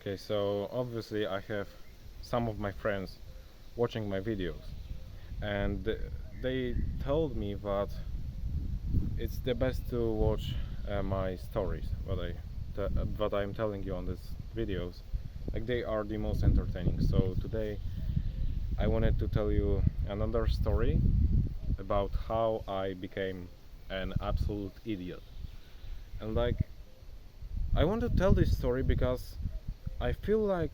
Okay, so obviously I have some of my friends watching my videos, and they told me that it's the best to watch my stories, what I'm telling you on these videos. Like, they are the most entertaining. So today I wanted to tell you another story about how I became an absolute idiot. And like, I want to tell this story because I feel like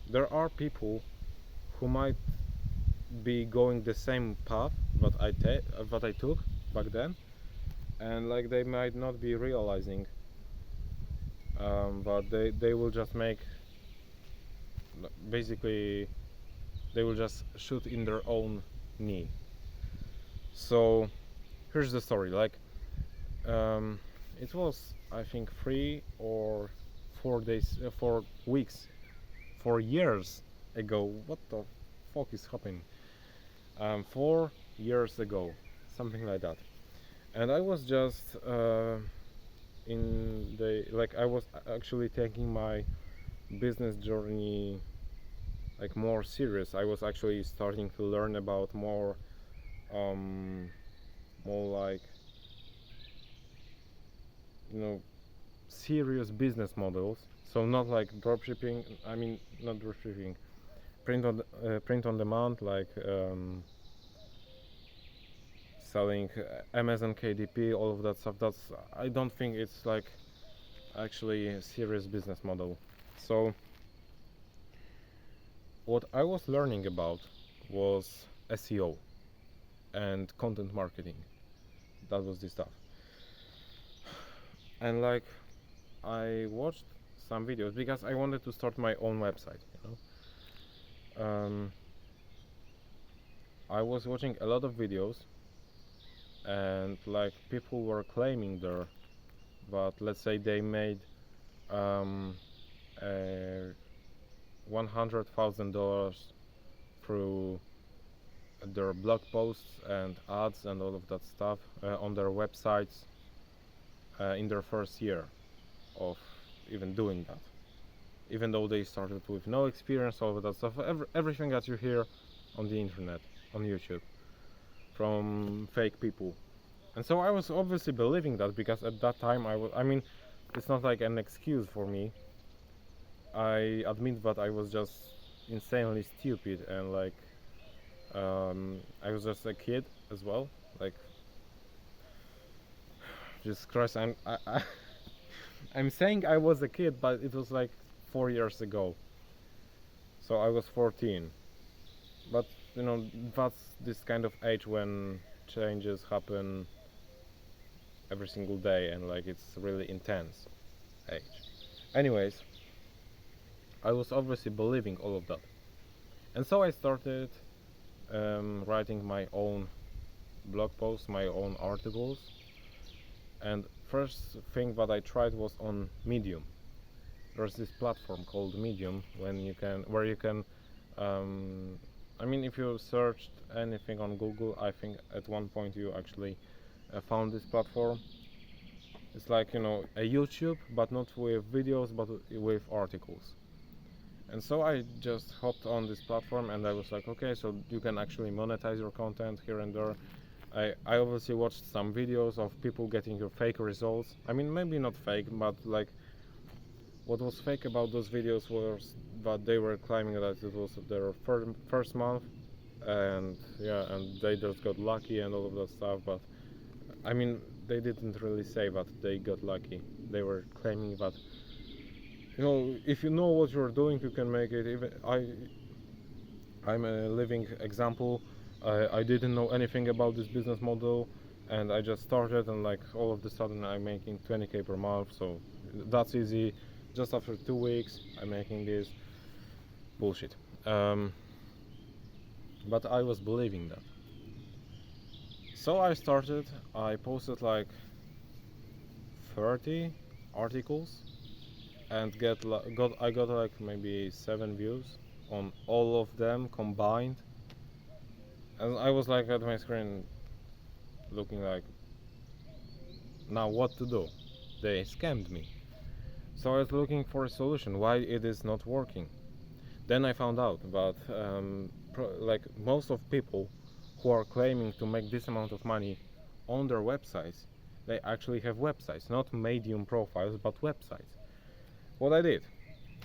there are people who might be going the same path that I took back then, and like they might not be realizing, but they will just make, basically they will just shoot in their own knee. So here's the story. Like, um, it was, I think, 3 or 4 days, 4 weeks, 4 years ago. What the fuck is happening? 4 years ago, something like that. And I was just in the like I was actually taking my business journey like more serious. I was actually starting to learn about um, more like, you know, serious business models. So not like dropshipping. I mean, not dropshipping. Print on demand, like selling Amazon KDP, all of that stuff. That's, I don't think it's like actually a serious business model. So what I was learning about was SEO and content marketing. That was the stuff. And like, I watched some videos because I wanted to start my own website, you know. I was watching a lot of videos, and like people were claiming there, but let's say they made um, $100,000 through their blog posts and ads and all of that stuff on their websites in their first year of even doing that, even though they started with no experience, all of that stuff, everything that you hear on the internet, on YouTube, from fake people. And so I was obviously believing that, because at that time I mean, it's not like an excuse for me. I admit that I was just insanely stupid, and like, I was just a kid as well. Like, Jesus Christ, I'm saying I was a kid, but it was like 4 years ago. So I was 14. But you know, that's this kind of age when changes happen every single day, and like it's really intense age. Anyways, I was obviously believing all of that, and so I started writing my own blog posts, my own articles. And first thing that I tried was on Medium. There's this platform called Medium where you can I mean, if you searched anything on Google, I think at one point you actually found this platform. It's like, you know, a YouTube, but not with videos, but with articles. And so I just hopped on this platform, and I was like, okay, so you can actually monetize your content here and there. I obviously watched some videos of people getting your fake results. I mean, maybe not fake, but like, what was fake about those videos was that they were claiming that it was their first month, and yeah, and they just got lucky and all of that stuff. But I mean, they didn't really say that they got lucky. They were claiming that, you know, if you know what you're doing, you can make it. Even I'm a living example. I didn't know anything about this business model, and I just started, and like all of a sudden I'm making 20k per month. So that's easy. Just after 2 weeks, I'm making this bullshit. Um, but I was believing that. So I started. I posted like 30 articles, and I got like maybe 7 views on all of them combined. And I was like at my screen, looking like, now what to do? They scammed me. So I was looking for a solution why it is not working. Then I found out about like most of people who are claiming to make this amount of money on their websites, they actually have websites, not Medium profiles, but websites. What I did,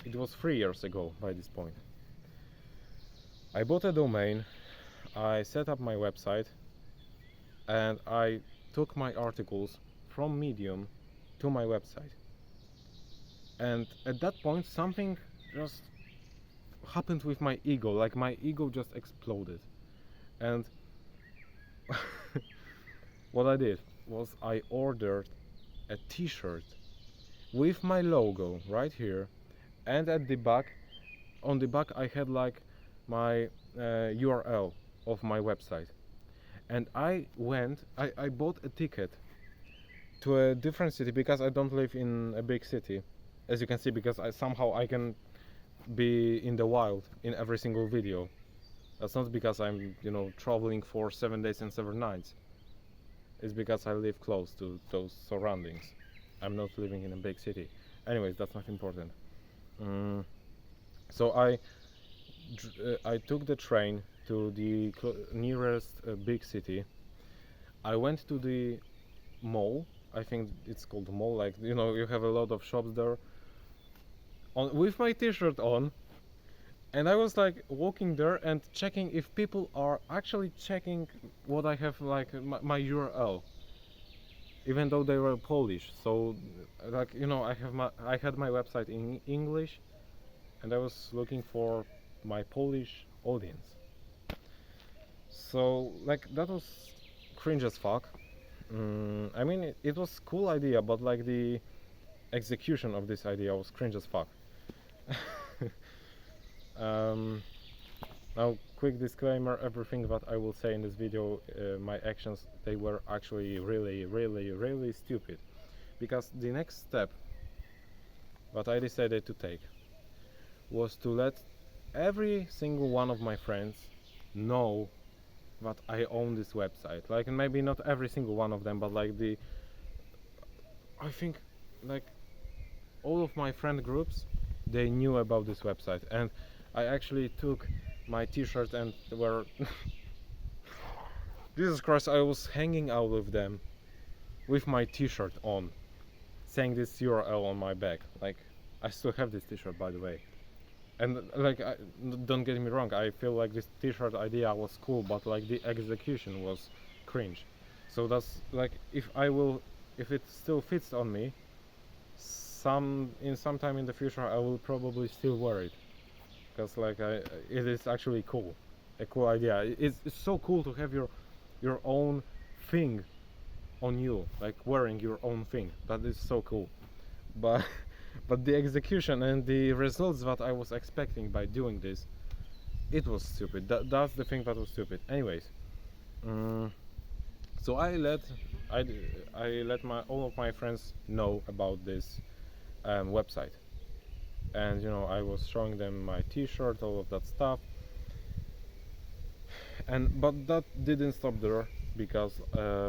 it was 3 years ago by this point. I bought a domain, I set up my website, and I took my articles from Medium to my website. And at that point, something just happened with my ego, like my ego just exploded. And what I did was I ordered a t-shirt with my logo right here, and at the back, on the back I had like my URL of my website. And I bought a ticket to a different city because I don't live in a big city, as you can see, because somehow I can be in the wild in every single video. That's not because I'm, traveling for 7 days and 7 nights. It's because I live close to those surroundings. I'm not living in a big city. Anyways, that's not important. So I took the train to the nearest big city. I went to the mall. I think it's called mall. Like, you have a lot of shops there. With my t-shirt on, and I was like walking there and checking if people are actually checking what I have, like my URL, even though they were Polish. So like, I had my website in English, and I was looking for my Polish audience. So like that was cringe as fuck. I mean, it was cool idea, but like the execution of this idea was cringe as fuck. Now, quick disclaimer, everything that I will say in this video, my actions, they were actually really, really, really stupid. Because the next step that I decided to take was to let every single one of my friends know that I own this website. Like, maybe not every single one of them, but like I think like all of my friend groups, they knew about this website. And I actually took my t-shirt and were Jesus Christ, I was hanging out with them with my t-shirt on, saying this URL on my back. Like, I still have this t-shirt, by the way. And like, don't get me wrong, I feel like this t-shirt idea was cool, but like the execution was cringe. So that's like, if it still fits on me, sometime in the future I will probably still wear it, because like it is actually cool, a cool idea. It's so cool to have your own thing on you, like wearing your own thing. That is so cool. But but the execution and the results that I was expecting by doing this, it was stupid. That's the thing that was stupid. Anyways, so I let all of my friends know about this website, and I was showing them my t-shirt, all of that stuff. But that didn't stop there, because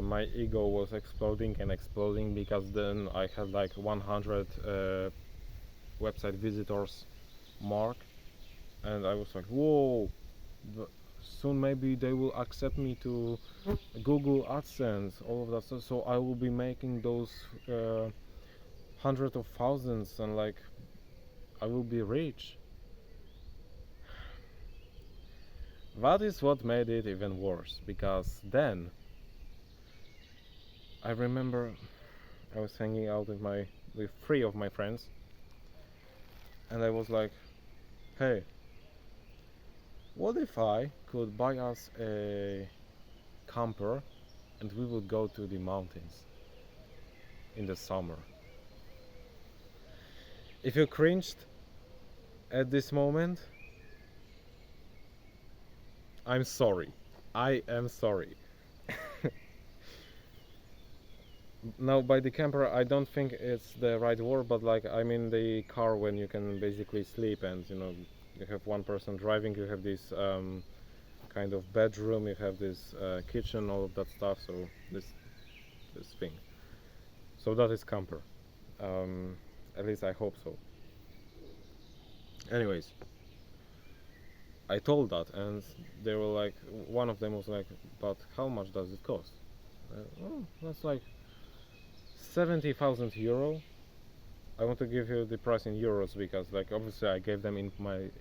my ego was exploding and exploding, because then I had like 100 website visitors mark, and I was like, whoa, soon maybe they will accept me to Google AdSense, all of that stuff, so I will be making those hundreds of thousands, and like I will be rich. That is what made it even worse, because then I remember I was hanging out with 3 of my friends, and I was like, hey, what if I could buy us a camper and we would go to the mountains in the summer? If you cringed at this moment, I'm sorry. I am sorry. Now, by the camper, I don't think it's the right word, but like, I mean the car when you can basically sleep, and you have one person driving, you have this kind of bedroom, you have this kitchen, all of that stuff. So this thing. So that is camper. At least I hope so. Anyways, I told that, and they were like, one of them was like, but how much does it cost? Oh, that's like 70,000 euro. I want to give you the price in euros because, like, obviously I gave them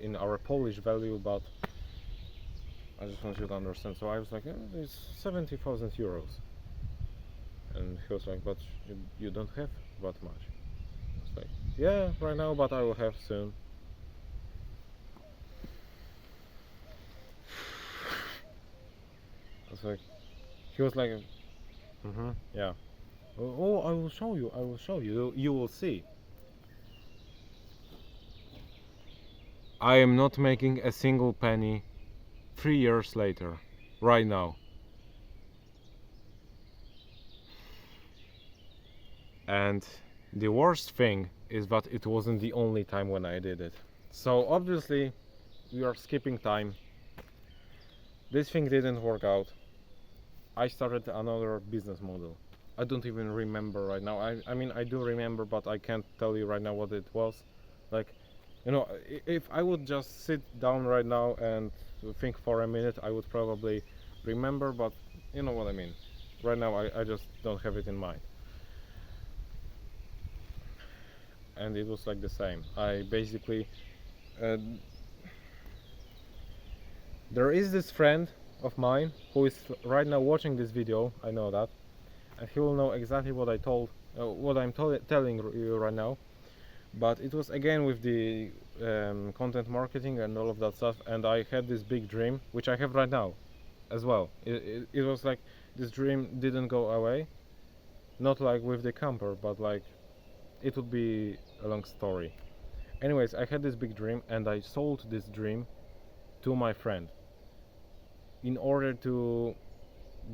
in our Polish value, but I just want you to understand. So I was like, it's 70,000 euros, and he was like, but you don't have that much. I was like, yeah, right now, but I will have soon. I was like, he was like, yeah. Oh, I will show you. I will show you. You will see. I am not making a single penny 3 years later, right now. And the worst thing is that it wasn't the only time when I did it. So obviously we are skipping time. This thing didn't work out. I started another business model. I don't even remember right now. I mean, I do remember, but I can't tell you right now what it was. Like, you know, if I would just sit down right now and think for a minute, I would probably remember, but you know what I mean. Right now I just don't have it in mind. And it was like the same. I basically there is this friend of mine who is right now watching this video. I know that, and he will know exactly what I'm telling you right now. But it was again with the content marketing and all of that stuff, and I had this big dream, which I have right now as well. It was like this dream didn't go away, not like with the camper, but like it would be a long story. Anyways, I had this big dream, and I sold this dream to my friend in order to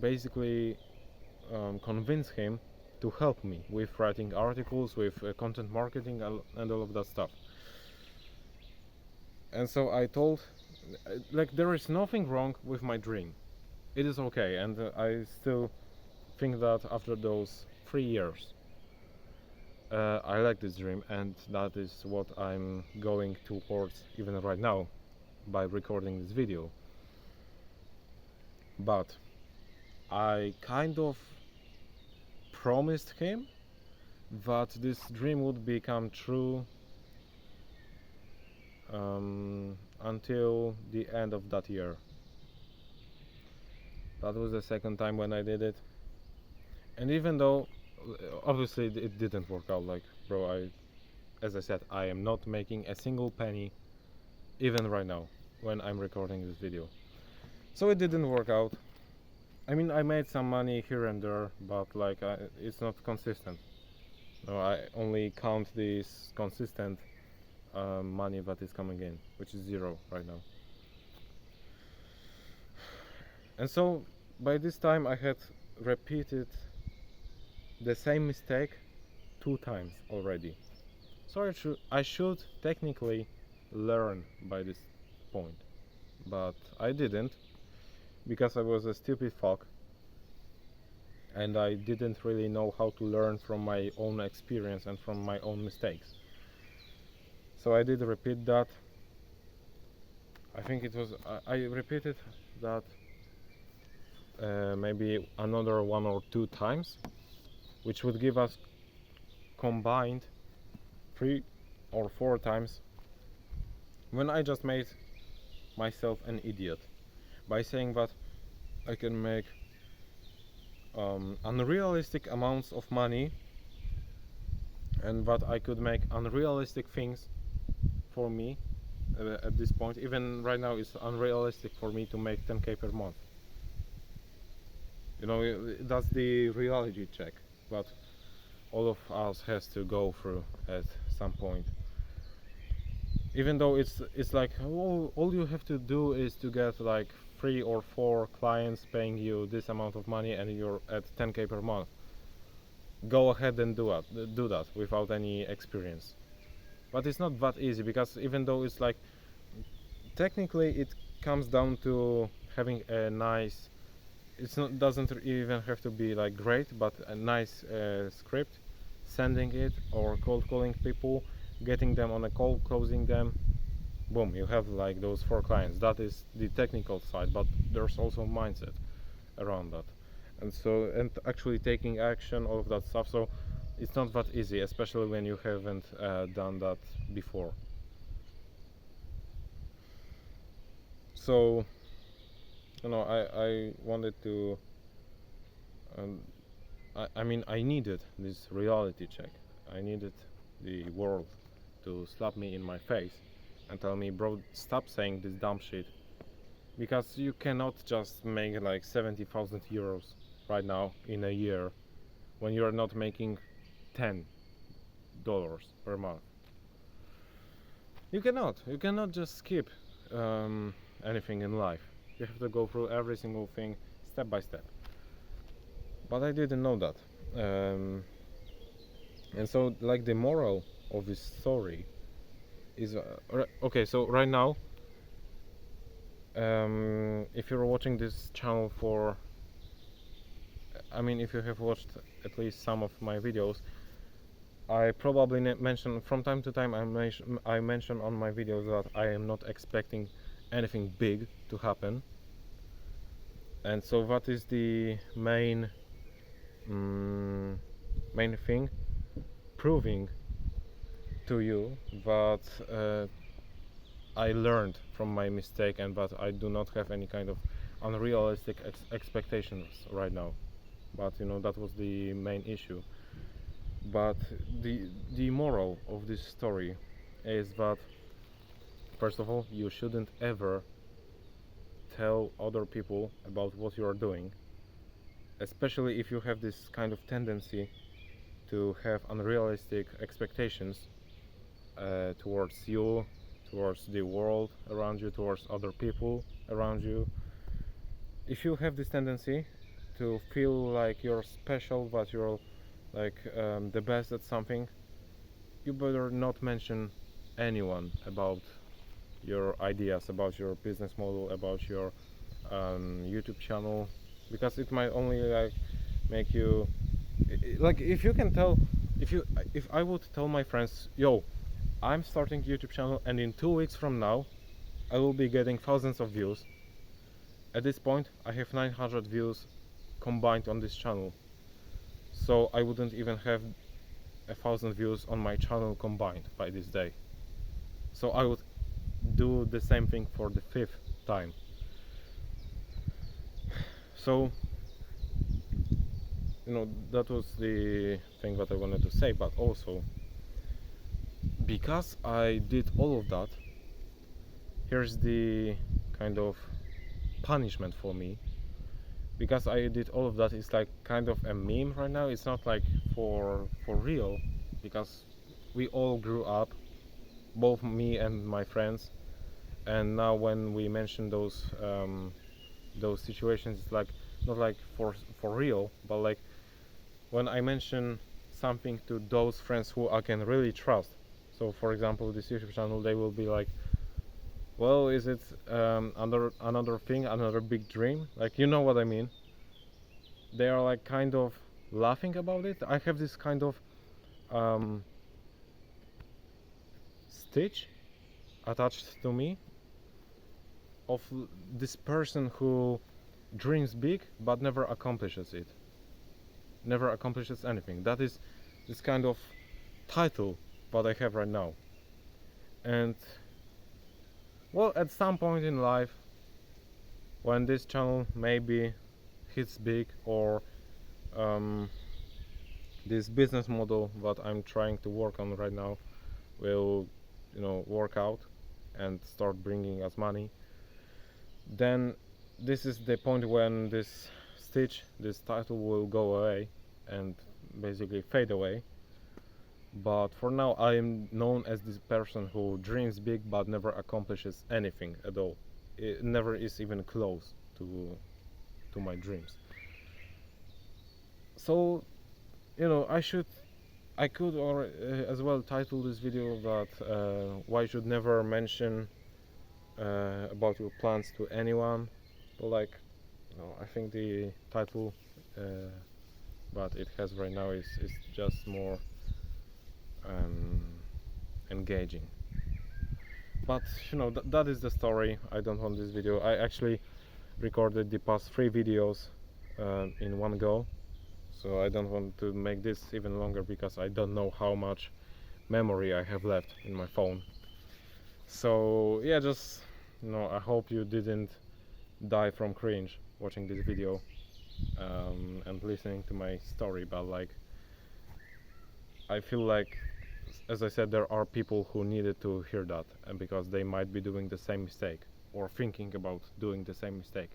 basically convince him to help me with writing articles, with content marketing, and all of that stuff. And so I told, like, there is nothing wrong with my dream. It is okay, and I still think that after those 3 years, I like this dream, and that is what I'm going towards even right now by recording this video. But I kind of promised him that this dream would become true until the end of that year. That was the second time when I did it, and even though obviously it didn't work out, like, bro, as I said, I am not making a single penny even right now when I'm recording this video. So it didn't work out. I mean, I made some money here and there, but like it's not consistent. No, I only count this consistent money that is coming in, which is 0 right now. And so by this time I had repeated the same mistake 2 times already. So I should technically learn by this point, but I didn't, because I was a stupid fuck and I didn't really know how to learn from my own experience and from my own mistakes. So I did repeat that. I think it was I repeated that maybe another 1 or 2 times, which would give us combined 3 or 4 times, when I just made myself an idiot by saying that I can make unrealistic amounts of money, and that I could make unrealistic things for me at this point. Even right now it's unrealistic for me to make 10k per month. You know, that's the reality check that all of us has to go through at some point. Even though it's like, oh, all you have to do is to get like 3 or 4 clients paying you this amount of money and you're at 10k per month. Go ahead and do that without any experience. But it's not that easy, because even though it's like, technically it comes down to having a nice, doesn't even have to be like great, but a nice script, sending it or cold calling people, getting them on a call, closing them. Boom, you have like those 4 clients. That is the technical side, but there's also mindset around that, and actually taking action, all of that stuff. So it's not that easy, especially when you haven't done that before. So I wanted to I mean, I needed this reality check. I needed the world to slap me in my face and tell me, bro, stop saying this dumb shit, because you cannot just make like 70,000 euros right now in a year when you are not making $10 per month. You cannot just skip anything in life. You have to go through every single thing step by step. But I didn't know that, and so like the moral of this story is okay. So right now, if you're watching this channel for, I mean, if you have watched at least some of my videos, I probably mention from time to time, I mention on my videos that I am not expecting anything big to happen, and so that is the main thing, proving to you that I learned from my mistake and that I do not have any kind of unrealistic expectations right now. But that was the main issue. But the moral of this story is that, first of all, you shouldn't ever tell other people about what you are doing, especially if you have this kind of tendency to have unrealistic expectations towards you, towards the world around you, towards other people around you. If you have this tendency to feel like you're special, that you're like the best at something, you better not mention anyone about your ideas, about your business model, about your YouTube channel, because it might only like make you like, if I would tell my friends, yo, I'm starting YouTube channel and in 2 weeks from now I will be getting thousands of views. At this point I have 900 views combined on this channel, so I wouldn't even have 1,000 views on my channel combined by this day. So I would do the same thing for the 5th time. So that was the thing that I wanted to say. But also, because I did all of that, here's the kind of punishment for me. Because I did all of that, it's like kind of a meme right now. It's not like for real, because we all grew up, both me and my friends, and now when we mention those situations, it's like not like for real, but like when I mention something to those friends who I can really trust. So for example, this YouTube channel, they will be like, well, is it another thing, another big dream? Like, you know what I mean? They are like kind of laughing about it. I have this kind of stitch attached to me of this person who dreams big but never accomplishes it, never accomplishes anything. That is this kind of title that I have right now. And well, at some point in life, when this channel maybe hits big, or this business model that I'm trying to work on right now will work out and start bringing us money, then this is the point when this stitch, this title, will go away and basically fade away. But for now I am known as this person who dreams big but never accomplishes anything at all. It never is even close to my dreams. So I could or as well title this video that why you should never mention about your plans to anyone. But like, I think the title that it has right now is just more engaging. But you know, that is the story. I don't want this video. I actually recorded the past 3 videos in one go, so I don't want to make this even longer because I don't know how much memory I have left in my phone. So yeah, just you know, I hope you didn't die from cringe watching this video and listening to my story, but like I feel like, as I said, there are people who needed to hear that, and because they might be doing the same mistake or thinking about doing the same mistake.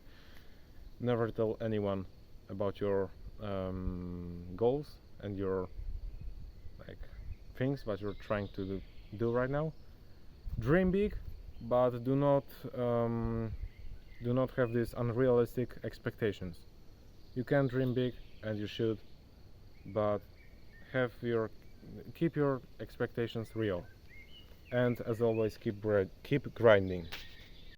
Never tell anyone about your goals and your like things that you're trying to do right now. Dream big, but do not have these unrealistic expectations. You can dream big, and you should, but keep your expectations real. And as always, keep grinding.